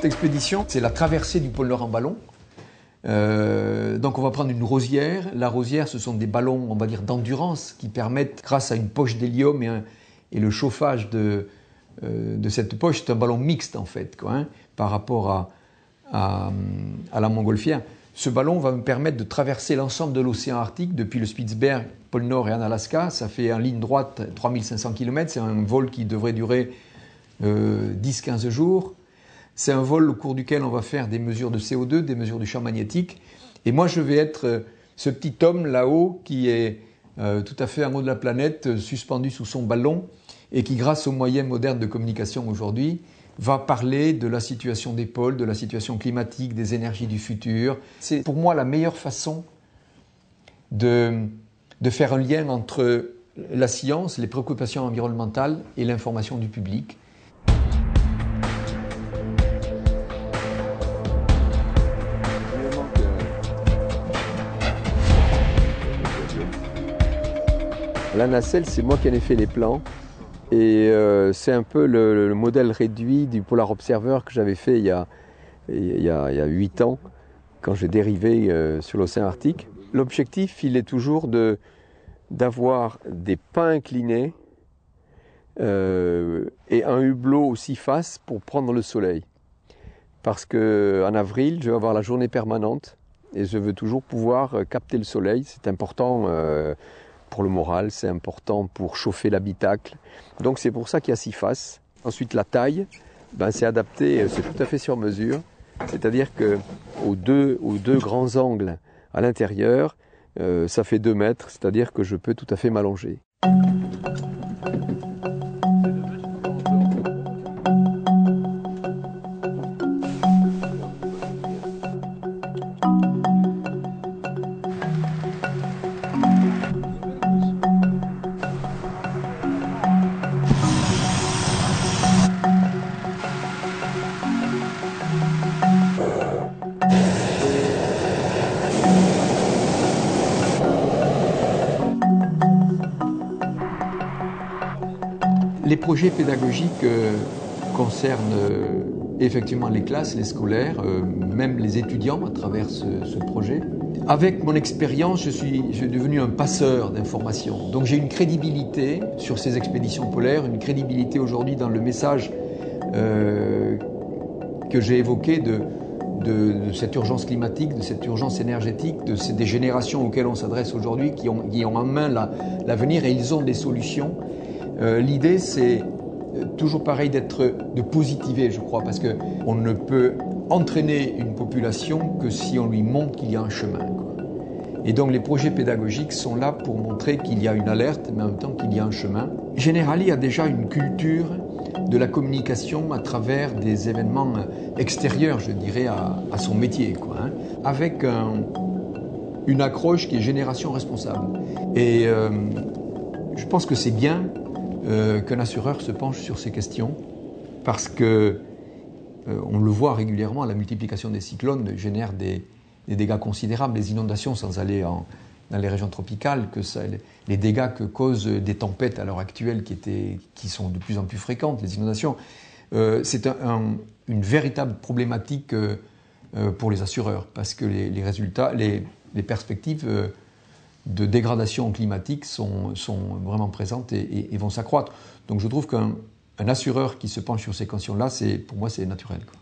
cette expédition, c'est la traversée du pôle Nord en ballon. Donc on va prendre une rosière. La rosière, ce sont des ballons, on va dire, d'endurance qui permettent, grâce à une poche d'hélium et le chauffage de cette poche, c'est un ballon mixte en fait, quoi, hein, par rapport à la montgolfière. Ce ballon va me permettre de traverser l'ensemble de l'océan Arctique, depuis le Spitzberg, pôle Nord et en Alaska. Ça fait en ligne droite 3500 km. C'est un vol qui devrait durer 10-15 jours. C'est un vol au cours duquel on va faire des mesures de CO2, des mesures du champ magnétique. Et moi, je vais être ce petit homme là-haut qui est tout à fait en haut de la planète, suspendu sous son ballon, et qui, grâce aux moyens modernes de communication aujourd'hui, va parler de la situation des pôles, de la situation climatique, des énergies du futur. C'est pour moi la meilleure façon de faire un lien entre la science, les préoccupations environnementales et l'information du public. La nacelle, c'est moi qui en ai fait les plans. Et c'est un peu le modèle réduit du Polar Observer que j'avais fait il y a 8 ans, quand j'ai dérivé sur l'océan Arctique. L'objectif, il est toujours d'avoir des pas inclinés et un hublot aussi face pour prendre le soleil. Parce qu'en avril, je vais avoir la journée permanente et je veux toujours pouvoir capter le soleil. C'est important pour le moral, c'est important pour chauffer l'habitacle. Donc c'est pour ça qu'il y a 6 faces. Ensuite la taille, c'est adapté, c'est tout à fait sur mesure. C'est-à-dire qu'aux deux grands angles à l'intérieur, ça fait 2 mètres, c'est-à-dire que je peux tout à fait m'allonger. Les projets pédagogiques concernent effectivement les classes, les scolaires, même les étudiants à travers ce projet. Avec mon expérience, je suis devenu un passeur d'informations. Donc j'ai une crédibilité sur ces expéditions polaires, une crédibilité aujourd'hui dans le message que j'ai évoqué de cette urgence climatique, de cette urgence énergétique, des générations auxquelles on s'adresse aujourd'hui, qui ont en main l'avenir et ils ont des solutions. L'idée, c'est toujours pareil de positiver, je crois, parce qu'on ne peut entraîner une population que si on lui montre qu'il y a un chemin, quoi. Et donc les projets pédagogiques sont là pour montrer qu'il y a une alerte, mais en même temps qu'il y a un chemin. Generali a déjà une culture de la communication à travers des événements extérieurs, je dirais, à son métier, quoi, hein, avec une accroche qui est génération responsable. Et je pense que c'est bien qu'un assureur se penche sur ces questions parce que on le voit régulièrement, la multiplication des cyclones génère des dégâts considérables, les inondations sans aller dans les régions tropicales, les dégâts que causent des tempêtes à l'heure actuelle qui sont de plus en plus fréquentes, les inondations, c'est une véritable problématique pour les assureurs parce que les résultats, les perspectives de dégradation climatique sont vraiment présentes et vont s'accroître. Donc je trouve qu'un assureur qui se penche sur ces questions-là, pour moi, c'est naturel, quoi.